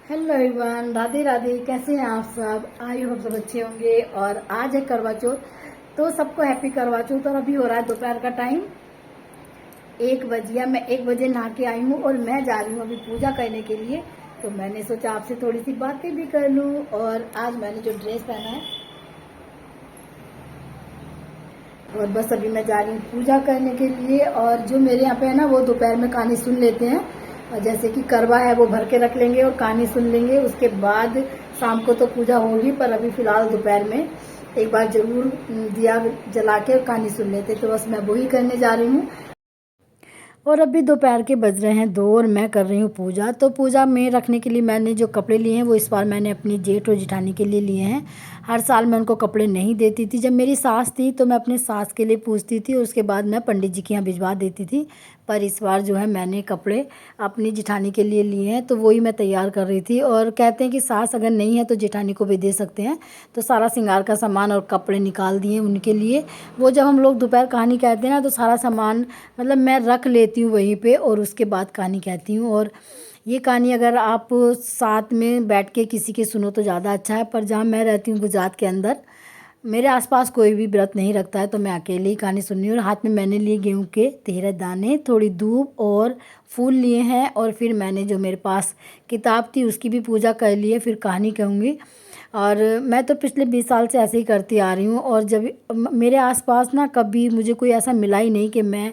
Hello everyone, Radhe Radhe. कैसे हैं आप सब? आई होप सब अच्छे होंगे। और आज है करवा चौथ, तो सबको हैप्पी करवा चौथ। और अभी हो रहा है दोपहर का टाइम 1 बजे। मैं 1 बजे नहा के आई हूँ और मैं जा रही हूँ अभी पूजा करने के लिए। तो मैंने सोचा आपसे थोड़ी सी बातें भी कर लूँ। और आज मैंने जो ड्रेस पहना है, और बस अभी मैं जा रही हूँ पूजा करने के लिए। और जो मेरे यहाँ पे है ना, वो दोपहर में कहानी सुन लेते हैं। और जैसे कि करवा है वो भर के रख लेंगे और कहानी सुन लेंगे। उसके बाद शाम को तो पूजा होगी, पर अभी फिलहाल दोपहर में एक बार जरूर दिया जला के कहानी सुन लेते। तो बस मैं वही करने जा रही हूँ। और अभी दोपहर के बज रहे हैं 2 और मैं कर रही हूँ पूजा। तो पूजा में रखने के लिए मैंने जो कपड़े लिए हैं वो इस बार मैंने अपनी जेठ और जिठानी के लिए लिए हैं। हर साल मैं उनको कपड़े नहीं देती थी। जब मेरी सास थी तो मैं अपने सास के लिए पूछती थी और उसके बाद मैं पंडित जी के यहाँ भिजवा देती थी। पर इस बार जो है मैंने कपड़े अपनी जिठानी के लिए लिए हैं, तो वही मैं तैयार कर रही थी। और कहते हैं कि सास अगर नहीं है तो जिठानी को भी दे सकते हैं। तो सारा श्रृंगार का सामान और कपड़े निकाल दिए उनके लिए। वो जब हम लोग दोपहर कहानी कहते हैं ना, तो सारा सामान मतलब मैं रख लेती हूँ वहीं पे और उसके बाद कहानी कहती हूँ। और ये कहानी अगर आप साथ में बैठ के किसी के सुनो तो ज़्यादा अच्छा है। पर जहाँ मैं रहती हूँ गुजरात के अंदर, मेरे आसपास कोई भी व्रत नहीं रखता है, तो मैं अकेले ही कहानी सुननी हूँ। और हाथ में मैंने लिए गेहूं के 13 दाने, थोड़ी धूप और फूल लिए हैं। और फिर मैंने जो मेरे पास किताब थी उसकी भी पूजा कर ली है, फिर कहानी कहूँगी। और मैं तो पिछले 20 साल से ऐसे ही करती आ रही हूँ। और जब मेरे आसपास ना कभी मुझे कोई ऐसा मिला ही नहीं कि मैं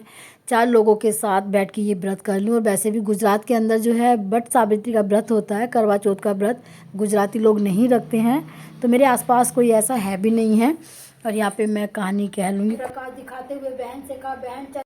4 लोगों के साथ बैठ के ये व्रत कर लूँ। और वैसे भी गुजरात के अंदर जो है बट सावित्री का व्रत होता है, करवा चौथ का व्रत गुजराती लोग नहीं रखते हैं। तो मेरे आसपास कोई ऐसा है भी नहीं है। और यहाँ पे मैं कहानी कह लूँगी। प्रकाश दिखाते हुए बहन से कहा, बहन चल।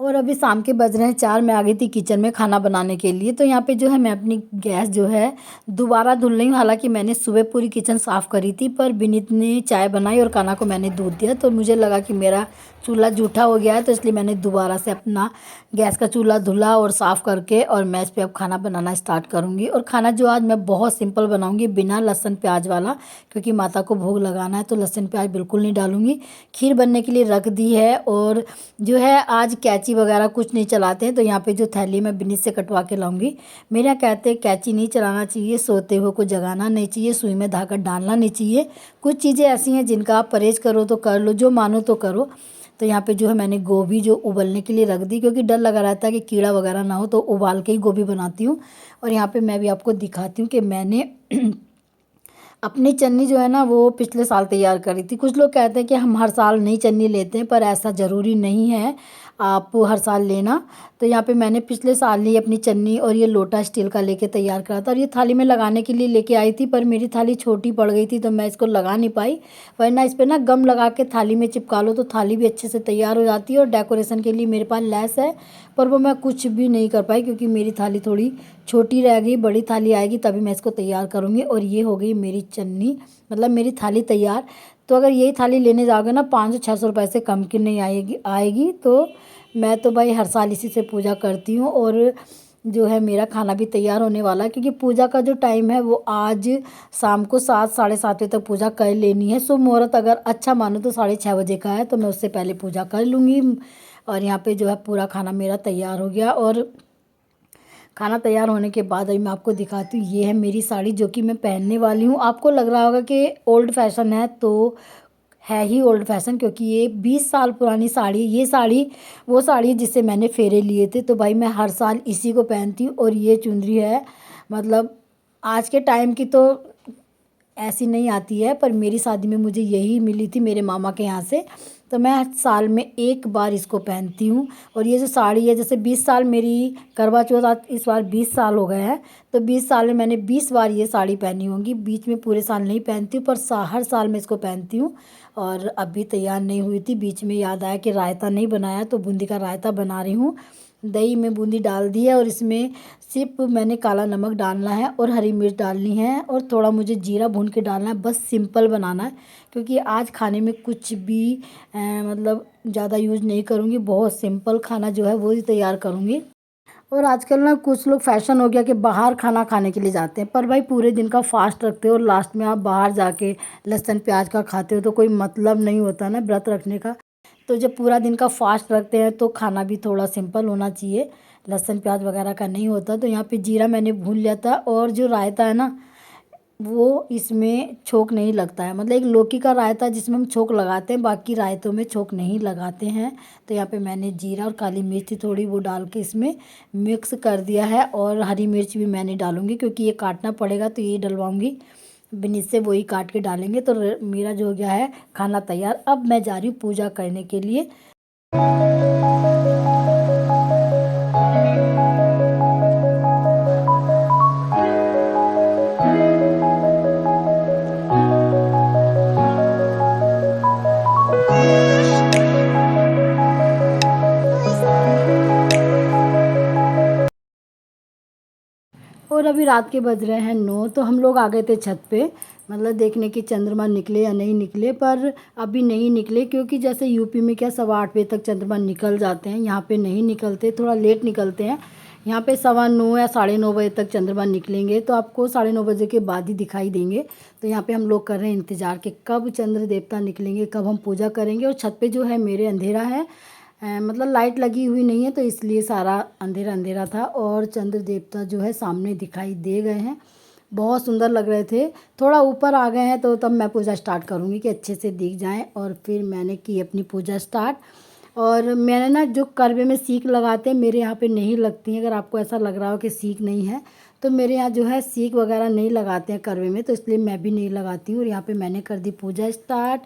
और अभी शाम के बज रहे हैं 4। मैं आ गई थी किचन में खाना बनाने के लिए। तो यहाँ पे जो है मैं अपनी गैस जो है दोबारा धुल रही हूँ। हालांकि मैंने सुबह पूरी किचन साफ़ करी थी, पर विनीत ने चाय बनाई और कान्हा को मैंने दूध दिया। तो मुझे लगा कि मेरा चूल्हा जूठा हो गया है, तो इसलिए मैंने दोबारा से अपना गैस का चूल्हा धुला और साफ़ करके और मैं इस पर अब खाना बनाना स्टार्ट करूँगी। और खाना जो आज मैं बहुत सिंपल बनाऊँगी, बिना लहसुन प्याज वाला, क्योंकि माता को भोग लगाना है तो लहसुन प्याज बिल्कुल नहीं डालूँगी। खीर बनने के लिए रख दी है। और जो है आज कैंची वगैरह कुछ नहीं चलाते हैं, तो यहाँ पे जो थैली मैं बिनी से कटवा के लाऊंगी। मेरे यहाँ कहते हैं कैंची नहीं चलाना चाहिए, सोते हुए को जगाना नहीं चाहिए, सुई में धागा डालना नहीं चाहिए। कुछ चीज़ें ऐसी हैं जिनका आप परहेज करो तो कर लो, जो मानो तो करो। तो यहाँ पे जो है मैंने गोभी जो उबलने के लिए रख दी, क्योंकि डर लगा रहता है कि कीड़ा वगैरह ना हो, तो उबाल के ही गोभी बनाती हूँ। और यहाँ पे मैं भी आपको दिखाती हूँ कि मैंने अपनी चन्नी जो है ना वो पिछले साल तैयार करी थी। कुछ लोग कहते हैं कि हम हर साल नई चन्नी लेते हैं, पर ऐसा ज़रूरी नहीं है आप हर साल लेना। तो यहाँ पे मैंने पिछले साल ही अपनी चन्नी और ये लोटा स्टील का लेके तैयार करा था। और ये थाली में लगाने के लिए लेके आई थी, पर मेरी थाली छोटी पड़ गई थी तो मैं इसको लगा नहीं पाई। वरना इस पर ना गम लगा के थाली में चिपका लो तो थाली भी अच्छे से तैयार हो जाती है। और डेकोरेशन के लिए मेरे पास लेस है, पर वो मैं कुछ भी नहीं कर पाई क्योंकि मेरी थाली थोड़ी छोटी रह गई। बड़ी थाली आएगी तभी मैं इसको तैयार करूँगी। और ये हो गई मेरी चन्नी, मतलब मेरी थाली तैयार। तो अगर यही थाली लेने जाओगे ना 500-600 रुपये से कम की नहीं आएगी। तो मैं तो भाई हर साल इसी से पूजा करती हूँ। और जो है मेरा खाना भी तैयार होने वाला है, क्योंकि पूजा का जो टाइम है वो आज शाम को 7-7:30 बजे तक पूजा कर लेनी है। शुभ मुहूर्त अगर अच्छा मानो तो 6:30 बजे का है, तो मैं उससे पहले पूजा कर लूँगी। और यहाँ पे जो है पूरा खाना मेरा तैयार हो गया। और खाना तैयार होने के बाद अभी मैं आपको दिखाती हूँ। ये है मेरी साड़ी जो कि मैं पहनने वाली हूँ। आपको लग रहा होगा कि ओल्ड फैशन है, तो है ही ओल्ड फैशन, क्योंकि ये 20 साल पुरानी साड़ी है। ये साड़ी वो साड़ी है जिससे मैंने फेरे लिए थे, तो भाई मैं हर साल इसी को पहनती हूँ। और ये चुनरी है, मतलब आज के टाइम की तो ऐसी नहीं आती है, पर मेरी शादी में मुझे यही मिली थी मेरे मामा के यहाँ से। तो मैं हर साल में एक बार इसको पहनती हूँ। और ये जो साड़ी है, जैसे 20 साल मेरी करवा चौथ आज इस बार 20 साल हो गए हैं, तो 20 साल में मैंने 20 बार ये साड़ी पहनी होंगी। बीच में पूरे साल नहीं पहनती हूँ, पर हर साल मैं इसको पहनती हूँ। और अभी तैयार नहीं हुई थी, बीच में याद आया कि रायता नहीं बनाया, तो बूंदी का रायता बना रही हूँ। दही में बूंदी डाल दी है और इसमें सिर्फ मैंने काला नमक डालना है और हरी मिर्च डालनी है और थोड़ा मुझे जीरा भून के डालना है। बस सिंपल बनाना है, क्योंकि आज खाने में कुछ भी मतलब ज़्यादा यूज़ नहीं करूँगी। बहुत सिंपल खाना जो है वो ही तैयार करूँगी। और आजकल ना कुछ लोग फैशन हो गया कि बाहर खाना खाने के लिए जाते हैं, पर भाई पूरे दिन का फास्ट रखते हो और लास्ट में आप बाहर जाके लहसुन प्याज का खाते हो, तो कोई मतलब नहीं होता ना व्रत रखने का। तो जब पूरा दिन का फास्ट रखते हैं तो खाना भी थोड़ा सिंपल होना चाहिए। लहसुन प्याज वगैरह का नहीं होता। तो यहाँ पे जीरा मैंने भून लिया था, और जो रायता है ना वो इसमें छोंक नहीं लगता है। मतलब एक लौकी का रायता जिसमें हम छोंक लगाते हैं, बाकी रायतों में छोंक नहीं लगाते हैं। तो यहाँ पे मैंने जीरा और काली मिर्च थोड़ी वो डाल के इसमें मिक्स कर दिया है, और हरी मिर्च भी मैंने डालूंगी क्योंकि ये काटना पड़ेगा, तो ये डलवाऊंगी। बिनिस से वही काट के डालेंगे। तो मेरा जो हो गया है खाना तैयार। अब मैं जा रही हूँ पूजा करने के लिए। और अभी रात के बज रहे हैं 9। तो हम लोग आ गए थे छत पे, मतलब देखने कि चंद्रमा निकले या नहीं निकले। पर अभी नहीं निकले, क्योंकि जैसे यूपी में क्या 8:15 बजे तक चंद्रमा निकल जाते हैं, यहाँ पे नहीं निकलते, थोड़ा लेट निकलते हैं। यहाँ पे 9:15 या 9:30 बजे तक चंद्रमा निकलेंगे, तो आपको 9:30 बजे के बाद ही दिखाई देंगे। तो यहाँ पे हम लोग कर रहे हैं इंतज़ार कि कब चंद्र देवता निकलेंगे, कब हम पूजा करेंगे। और छत पे जो है मेरे अंधेरा है, मतलब लाइट लगी हुई नहीं है, तो इसलिए सारा अंधेरा अंधेरा था। और चंद्र देवता जो है सामने दिखाई दे गए हैं, बहुत सुंदर लग रहे थे। थोड़ा ऊपर आ गए हैं, तो तब मैं पूजा स्टार्ट करूँगी कि अच्छे से दिख जाएं। और फिर मैंने की अपनी पूजा स्टार्ट। और मैंने ना जो करवे में सीख लगाते हैं, मेरे यहाँ पे नहीं लगती हैं। अगर आपको ऐसा लग रहा हो कि सीख नहीं है, तो मेरे यहाँ जो है सीख वगैरह नहीं लगाते हैं करवे में, तो इसलिए मैं भी नहीं लगाती हूँ। और यहाँ पे मैंने कर दी पूजा स्टार्ट।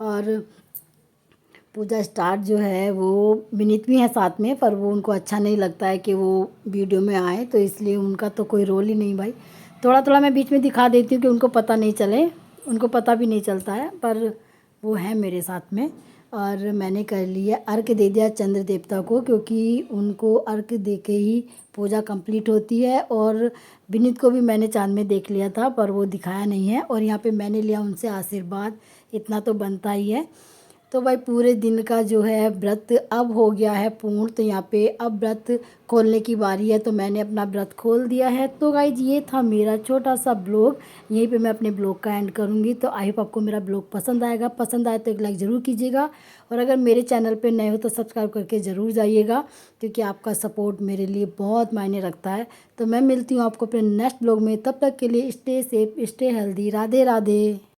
और पूजा स्टार्ट जो है वो विनीत भी है साथ में, पर वो उनको अच्छा नहीं लगता है कि वो वीडियो में आए, तो इसलिए उनका तो कोई रोल ही नहीं भाई। थोड़ा थोड़ा मैं बीच में दिखा देती हूँ कि उनको पता नहीं चले, उनको पता भी नहीं चलता है, पर वो है मेरे साथ में। और मैंने कर लिया अर्घ दे दिया चंद्र देवता को, क्योंकि उनको अर्घ दे के ही पूजा कंप्लीट होती है। और विनीत को भी मैंने चाँद में देख लिया था, पर वो दिखाया नहीं है। और यहाँ पे मैंने लिया उनसे आशीर्वाद, इतना तो बनता ही है। तो भाई पूरे दिन का जो है व्रत अब हो गया है पूर्ण। तो यहाँ पे अब व्रत खोलने की बारी है, तो मैंने अपना व्रत खोल दिया है। तो गाइज ये था मेरा छोटा सा ब्लॉग, यहीं पे मैं अपने ब्लॉग का एंड करूँगी। तो आई होप आपको मेरा ब्लॉग पसंद आएगा, पसंद आए तो एक लाइक ज़रूर कीजिएगा। और अगर मेरे चैनल पे नए हो तो सब्सक्राइब करके ज़रूर जाइएगा, क्योंकि आपका सपोर्ट मेरे लिए बहुत मायने रखता है। तो मैं मिलती हूँ आपको अपने नेक्स्ट ब्लॉग में, तब तक के लिए stay safe, stay healthy. Radhe Radhe.